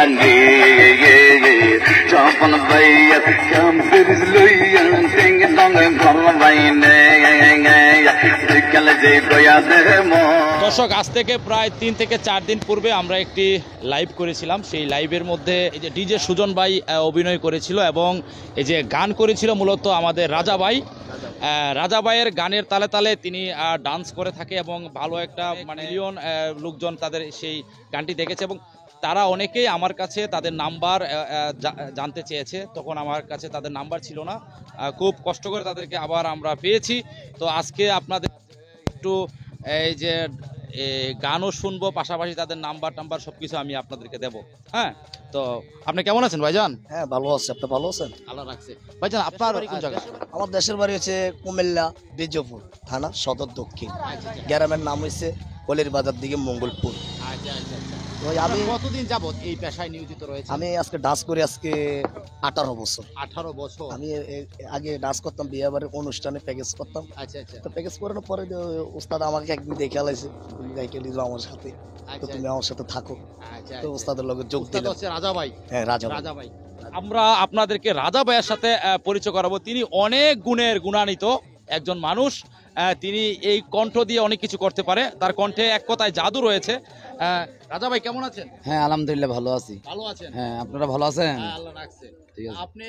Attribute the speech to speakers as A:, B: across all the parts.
A: করবানি স্বপন ভাইয়ের কাম ফিরিস লইয়া টিং টং করবাইনে বিকালে যে কয়া দেব।
B: দর্শক, আজ থেকে প্রায় 3 থেকে 4 দিন পূর্বে আমরা একটি লাইভ করেছিলাম। সেই লাইভের মধ্যে এই যে ডিজে সুজন ভাই অভিনয় করেছিল এবং এই যে গান করেছিল মূলত আমাদের রাজা ভাই। রাজা ভাইয়ের গানের তালে তালে তিনি ডান্স করে থাকে এবং ভালো একটা মিলিয়ন লোকজন তাদের সেই গানটি দেখেছে এবং তারা অনেকেই আমার কাছে তাদের নাম্বার জানতে চেয়েছে। তখন আমার কাছে তাদের নাম্বার ছিল না, খুব কষ্ট করে তাদেরকে আবার আমরা পেয়েছি। তো আজকে আপনাদের একটু এই যে গানও শুনবো, পাশাপাশি তাদের নাম্বার টাম্বার সবকিছু আমি আপনাদেরকে দেবো। হ্যাঁ, তো আপনি কেমন আছেন ভাইজান?
C: হ্যাঁ, ভালো আছে। আপনি ভালো আছেন?
B: আল্লাহ রাখছে। ভাইজান, আপনার বাড়ি কোন জায়গায়?
C: আমার দেশের বাড়ি হচ্ছে কুমিল্লা বিজয়পুর থানা সদর দক্ষিণ। গ্রামের নাম হচ্ছে কলির বাজার দিকে মঙ্গলপুর।
B: আমি কতদিন যাবত এই পেশায় নিয়োজিত রয়েছে?
C: আমি আজকে ডান্স করি আজকে 18 বছর।
B: 18 বছর।
C: আমি আগে ডান্স করতাম, বিয়ে বাড়ির অনুষ্ঠানে প্যাকেজ করতাম।
B: আচ্ছা আচ্ছা।
C: তো প্যাকেজ করানোর পরে উস্তাদ আমাকে একদিন দেখে আলাইছে, তুমি গাইতে নিল আমার সাথে, তো তুমি আমার সাথে থাকো। তো উস্তাদের লগে যোগ দিলাম।
B: হচ্ছে রাজা ভাই।
C: হ্যাঁ, রাজা
B: ভাই। আমরা আপনাদেরকে রাজা ভাইয়ের সাথে পরিচয় করাবো। তিনি অনেক গুণের গুণান্বিত একজন মানুষ। তিনি এই কণ্ঠ দিয়ে অনেক কিছু করতে পারে। তার কণ্ঠে এক কথায় জাদু রয়েছে। রাজা ভাই কেমন আছেন?
D: হ্যাঁ, আলহামদুলিল্লাহ ভালো আছি।
B: ভালো আছেন?
D: হ্যাঁ, আপনারা ভালো আছেন?
B: হ্যাঁ, আল্লাহ রাখছে।
D: ঠিক আছে।
B: আপনি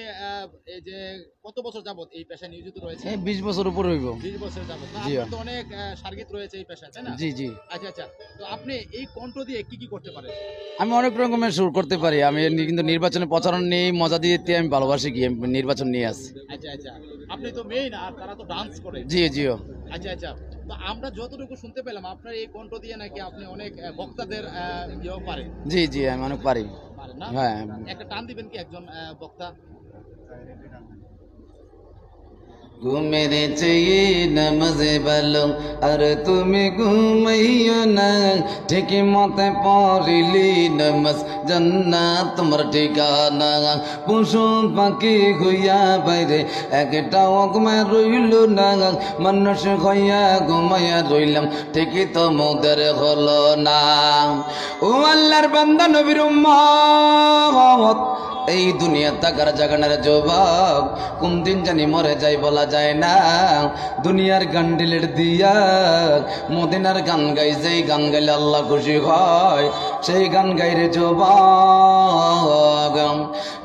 B: এই যে কত বছর যাবত এই পেশায় নিয়োজিত রয়েছে?
D: 20 বছর উপর হইব।
B: 20 বছর যাবত।
D: জি।
B: আপনার তো অনেক সার্গিত রয়েছে এই পেশায়, তাই না?
D: জি জি।
B: আচ্ছা আচ্ছা। তো আপনি এই কণ্ঠ দিয়ে কি কি করতে পারেন?
D: আমি অনেক রকমের সুর করতে পারি। আমি কিন্তু নির্বাচনে প্রচারণ নিয়ে মজা দিতে আমি ভালোবাসি, কি নির্বাচন নিয়ে আসি।
B: আচ্ছা আচ্ছা। আপনি তো মেইন, আর তারা তো ডান্স করে।
D: জি জিও।
B: আচ্ছা আচ্ছা। তো আমরা যতটুকু শুনতে পেলাম আপনার এই কণ্ঠ দিয়ে নাকি আপনি অনেক বক্তাদের ইয়েও পারেন।
D: জি জি, আমি অনেক পারি।
B: পারেন না?
D: হ্যাঁ।
B: একটা টান দিবেন কি একজন বক্তা?
D: ঘুমের চেয়ে নামাজে ভালো, আর তুমি ঘুমাইও না, ঠিক মতে পড়িলি নামাজ জান্নাত তোমার ঠিকানা। পশু পাখি হইয়া বাইরে একটাও ঘুমায় রইল না, মানুষ হইয়া ঘুমাইয়া রইলাম, ঠিকই তো মোদের হলো না। ও আল্লাহর বান্দা নবীর উম্মত, এই দুনিয়া থাকার জাগানের যুবক, কোন দিন জানি মরে যাই বলা যায় না। দুনিয়ার গান ডিলেট দিয়া মদিনার গান গাই, যেই গান গাইলে আল্লাহ খুশি হয় সেই গান গাইরে যুবক।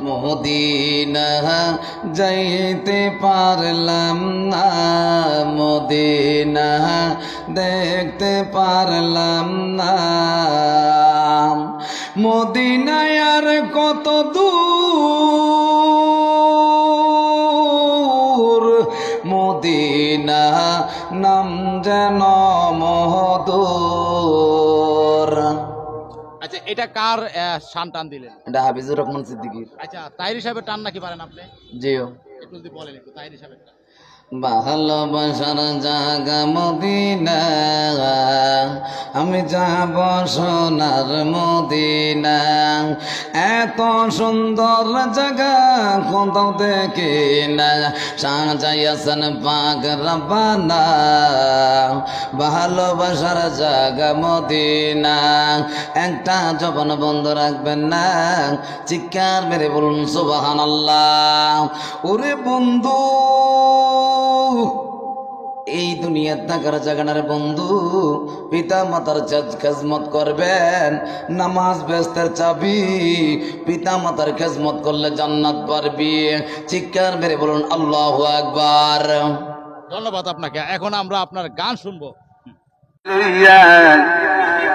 D: মদিনা যাইতে পারলাম না, মদিনা দেখতে পারলাম না, মদিনায় আর কত দূর, মদিনা নাম যেন মহদূর।
B: আচ্ছা, এটা কার শান টান দিলেন?
D: এটা হাফিজুর রহমান সিদ্দিকীর।
B: আচ্ছা, তাহির সাহেবের টান নাকি পারেন আপনি?
D: জিও।
B: একটু যদি বলেন একটু তাহির সাহেবের টান।
D: ভালোবাসার জায়গা মদিনা, আমি যাব সোনার মদিনা, এত সুন্দর জায়গা কোথাও দেখি না, সাজাইয়াছেন পাক রব্বানা, ভালোবাসার জায়গা মদিনা। একটা জবান বন্ধ রাখবেন না, চিৎকার মেরে বলুন সুবহানাল্লাহ। ওরে বন্ধু, এই দুনিয়ার থাকার জাগানার বন্ধু, পিতা মাতার খেজমত করবেন, নামাজ বেহেশতের চাবি, পিতা মাতার খেজমত করলে জান্নাত পারবি। চিৎকার মেরে বলুন আল্লাহু আকবার।
B: ধন্যবাদ আপনাকে। এখন আমরা আপনার গান শুনবো।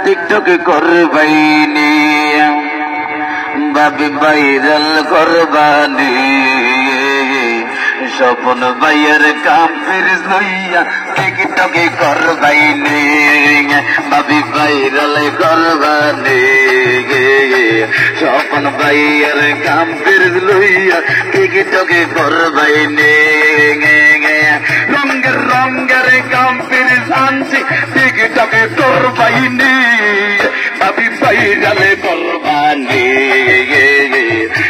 A: টিকটকে করবাইনি ভাবি ভাইরাল করবানি, স্বপন ভাইয়ের কাম ফিরিস লইয়া টিকটকে করবাইনি ভাবি ভাইরাল করবানি, স্বপন ভাইয়ের কাম ফিরিস লইয়া টিকটকে করবাইনি, রঙ্গের রঙ্গের কাম ফিরিস আনছি টিকটকে করবাইনি ভাবি ভাইরাল করবানি,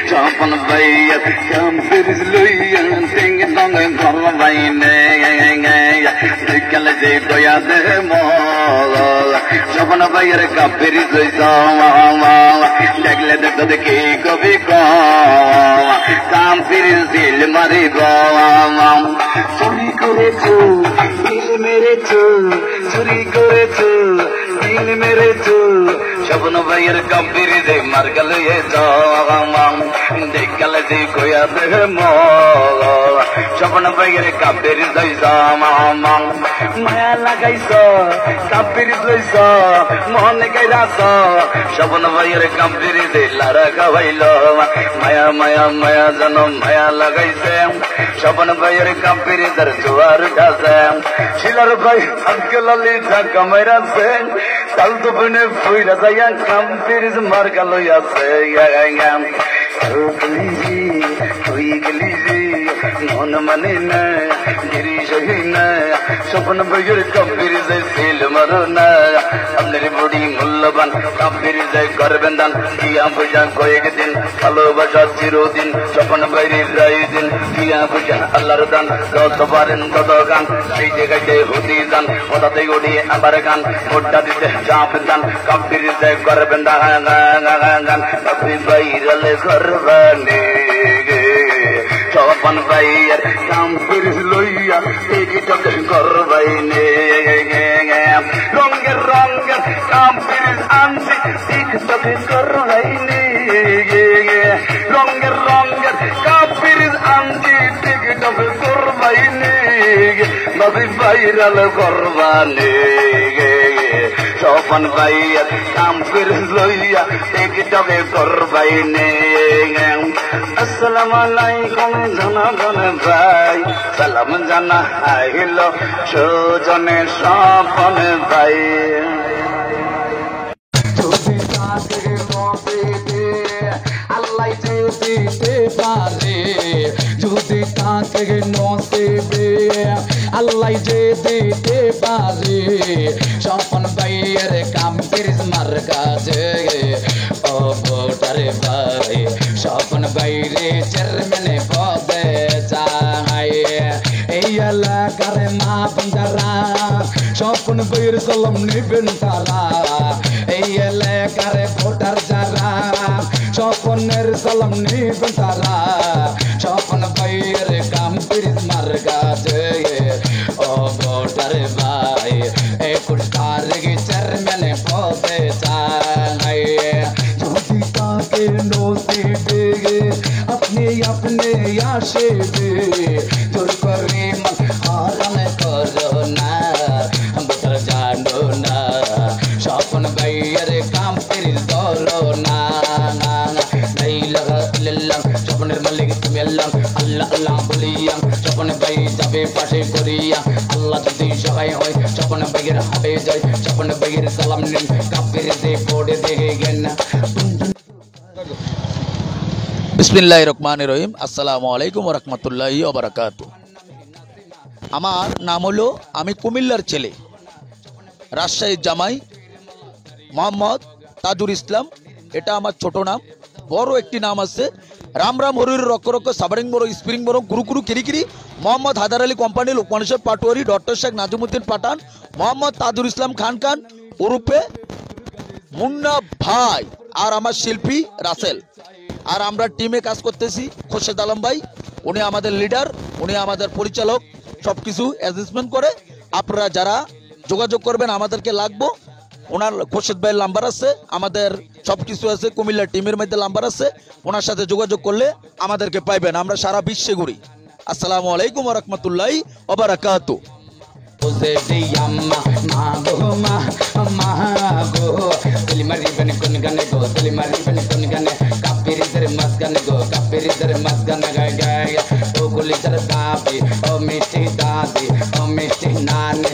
A: স্বপন ভাইয়ের কাম ফিরিস লইয়া টিং টং করবাইনি বিকালে যে কয়া দে স্বপন ভাইয়ের কাপের দেখলে দেখো দেখি কবি কাম ফিরে দিল মারিব চুরি করেছ দিল মেরেছ চুরি করেছ দিল মেরেছ স্বপন ভাইয়ের কাপের দে মার গেল দেখালে যে কয়া দে স্বপন ভাইয়ের কাপের মায়া লাগাইছ কাপের লইছ মনে গাইরাছ স্বপন ভাইয়ের কাপের দে লারা খাওয়াইল মায়া মায়া মায়া যেন মায়া লাগাইছে স্বপন ভাইয়ের কাপের দার জোয়ার উঠাছে শিলার ভাই আজকাল ঢাকা মাইরাছে কাল তো বনে ফুইরা যাইয়া কাপের মার গেল আছে তুই গেলি মন মানে না গিরি সহি না স্বপন ভাইয়ের কাপের যে ফেল মারো না আপনার বড়ি মূল্যবান কাপের যে করবেন দান দিয়া পূজা কয়েকদিন ভালোবাসা চিরদিন স্বপন ভাইয়ের রায় দিন দিয়া পূজা আল্লাহর দান যত পারেন তত গান সেই জায়গায় হতে যান ওটাতে উঠিয়ে আবার গান ভোটটা দিতে চাপ দান কাপের যে করবেন দান কাপের ভাইরালে করবানে স্বপন ভাইয়ের কাপের লইয়া টিকটক করবাইনে রঙের রঙের কাপের আনছি টিকটক করবাইনে রঙের রঙের কাপের আনছি টিকটক করবাইনে নবী ভাইরাল করবানে স্বপন ভাইয়ের কাপের লইয়া টিকটকে করবাইনে আসসালামু আলাইকুম জনগণ ভাই সালাম জানা আইল সুজনে স্বপন ভাই
D: যদি তাকে নসিবে আল্লাহ যে দিতে পারে যদি তাকে নসিবে আল্লাহ যে দিতে পারে স্বপন ভাইয়ের কাপের মার কাছে ও ভোটারে ভাই স্বপন ভাইরে চেয়ারম্যানে পদে চাই এই এলাকার মা বন্ধারা স্বপন ভাইয়ের কলম নিবেন তারা এই এলাকার ভোটার যারা স্বপনের কলম নিবেন তারা স্বপন ভাইয়ের কাপের মার কাছে ও ভোটারে ভাই 21 তারিখ চেয়ারম্যানে পদে চাই যদি তাকে নসিবে अपने अपने आशिबे তোর করে মন হারাম করো না বদর জানো না স্বপন ভাইয়ের কাপের ধরো না নাই লাগা ইল্লাল্লাহ স্বপনের মালিক তুমি আল্লাহ আল্লাহ আল্লাহ বলিয়া স্বপন ভাই যাবে পাশে করিয়া আল্লাহ যদি সহায় হয় স্বপন ভাইয়ের হবে জয় স্বপন ভাইয়ের সালাম নিন কাপের দে পড়ে দেখেন
B: বিসমিল্লাহির রহমানির রহিম। আসসালামু আলাইকুম ওয়া রাহমাতুল্লাহি ওয়া বারাকাতুহু। আমার নাম হলো, আমি কুমিল্লার ছেলে, রাজশাহীর জামাই মোহাম্মদ তাজুল ইসলাম। এটা আমার ছোট নাম। বড় একটি নাম আছে রাম রাম হরির রক্ষ রক্ষ সাবারিং বড় স্প্রিং বড় গুরু গুরু কিরিকিরি মোহাম্মদ হায়দার আলী কোম্পানি লোকমানুষের পাটোয়ারি ডক্টর শেখ নাজিমুদ্দিন পাঠান মোহাম্মদ তাজুল ইসলাম খান খান ওরূপে মুন্না ভাই, আর আমার শিল্পী রাসেল। আর আমরা টিমে কাজ করতেছি। খোরশেদ আলম ভাই উনি আমাদের লিডার, উনি আমাদের পরিচালক, সব কিছু অ্যাডজাস্টমেন্ট করে। আপনারা যারা যোগাযোগ করবেন আমাদেরকে লাগবো, ওনার খোরশেদ ভাইয়ের নাম্বার আছে, আমাদের সব কিছু আছে, কুমিল্লা টিমের মধ্যে নাম্বার আছে, ওনার সাথে যোগাযোগ করলে আমাদেরকে পাইবেন। আমরা সারা বিশ্বে ঘুরি। আসসালামু আলাইকুম ওয়া রাহমাতুল্লাহি ওয়া বারাকাতুহু।
D: Jose de yamma ma go Telimari ben kun gane go telimari ben kun gane kapiri der mas gane go kapiri der mas gane ga o guli jar babi o miti dadi o miti nane